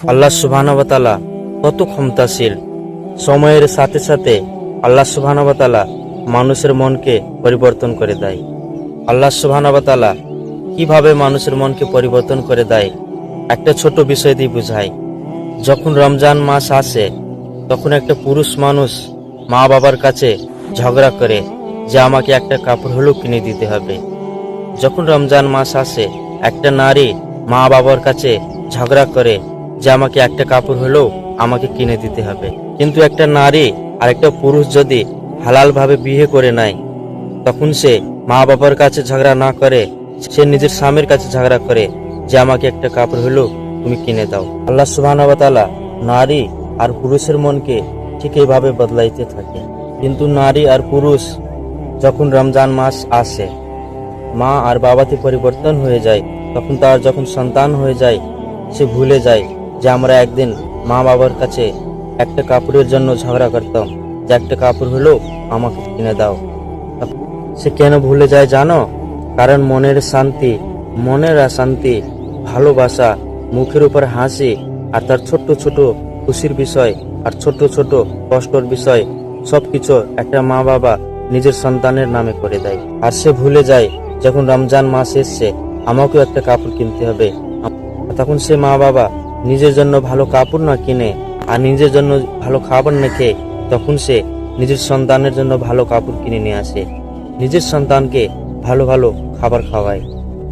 আল্লাহ সুবহানাহু ওয়া তাআলা কত ক্ষমতাশীল। সময়ের সাথে সাথে আল্লাহ সুবহানাহু ওয়া তাআলা মানুষের মনকে পরিবর্তন করে দেয়। আল্লাহ সুবহানাহু ওয়া তাআলা কিভাবে মানুষের মনকে পরিবর্তন করে দেয় একটা ছোট বিষয় দিয়ে বুঝায়। যখন রমজান মাস আসে তখন একটা পুরুষ মানুষ মা বাবার কাছে ঝগড়া করে যে আমাকে একটা কাপড় হলেও কিনে দিতে হবে। যখন রমজান মাস আসে একটা নারী মা বাবার কাছে ঝগড়া করে যে আমাকে একটা কাপড় হলেও আমাকে কিনে দিতে হবে। কিন্তু একটা নারী আর একটা পুরুষ যদি হালাল ভাবে বিয়ে করে নেয় তখন সে মা বাবার কাছে ঝগড়া না করে সে নিজের স্বামীর কাছে ঝগড়া করে যে আমাকে একটা কাপড় হলেও তুমি কিনে দাও। আল্লাহ সুবহানাহু ওয়া তাআলা নারী আর পুরুষের মনকে ঠিক এইভাবে বদলাইতে থাকে। কিন্তু নারী আর পুরুষ যখন রমজান মাস আসে মা আর বাবাতে পরিবর্তন হয়ে যায়, তখন তার যখন সন্তান হয়ে যায় সে ভুলে যায় যে আমরা একদিন মা বাবার কাছে একটা কাপড়ের জন্য ঝগড়া করতাম যে একটা কাপড় হলেও আমাকে কিনে দাও। সে কেন ভুলে যায় জানো? কারণ মনের শান্তি, মনের শান্তি, ভালোবাসা, মুখের উপর হাসি আর তার ছোট্ট ছোট খুশির বিষয় আর ছোট ছোট কষ্টর বিষয় সবকিছু একটা মা বাবা নিজের সন্তানের নামে করে দেয়। আর সে ভুলে যায় যখন রমজান মাস এসছে আমাকেও একটা কাপড় কিনতে হবে। তখন সে মা বাবা নিজের জন্য ভালো কাপড় না কিনে আর নিজের জন্য ভালো খাবার না খেয়ে তখন সে নিজের সন্তানের জন্য ভালো কাপড় কিনে নিয়ে আসে, নিজের সন্তানকে ভালো ভালো খাবার খাওয়ায়।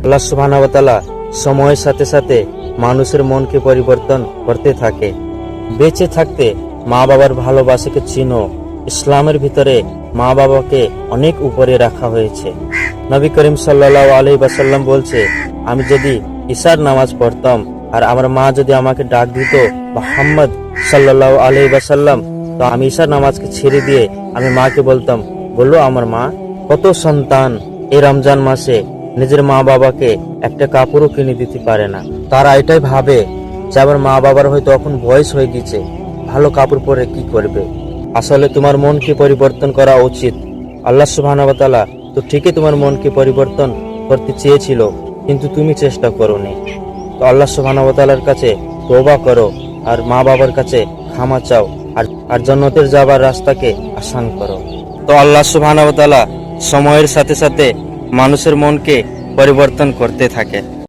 আল্লাহ সুবহানাহু ওয়া তাআলা সময়ের সাথে সাথে মানুষের মনকে পরিবর্তন করতে থাকে। বেঁচে থাকতে মা বাবার ভালোবাসাকে চিনো। ইসলামের ভিতরে মা বাবাকে অনেক উপরে রাখা হয়েছে। নবী করিম সাল্লাল্লাহু আলাইহি ওয়াসাল্লাম বলছে, আমি যদি ইশার নামাজ পড়তাম আর আমার মা যদি আমাকে ডাক দিত মুহাম্মদ সাল্লাল্লাহু আলাইহি ওয়াসাল্লাম, তো আমি ইশার নামাজকে ছেড়ে দিয়ে আমি মাকে বলতাম, বললো আমার মা কত সন্তান এই রমজান মাসে নিজের মা বাবাকে একটা কাপড়ও কিনে দিতে পারে না। তারা এটাই ভাবে যে আমার মা বাবার হয়তো এখন বয়স হয়ে গেছে, ভালো কাপড় পরে কি করবে। আসলে তোমার মনকে পরিবর্তন করা উচিত। আল্লাহ সুবহানাহু ওয়া তাআলা তো ঠিকই তোমার মনকে পরিবর্তন করতে চেয়েছিল, কিন্তু তুমি চেষ্টা করোনি। তো আল্লাহ সুবহানাহু ওয়া তাআলার কাছে তওবা করো আর মা বাবার কাছে ক্ষমা চাও আর জান্নাতের যাবার রাস্তাকে আসান করো। তো আল্লাহ সুবহানাহু ওয়া তাআলা সময়ের সাথে সাথে মানুষের মনকে পরিবর্তন করতে থাকে।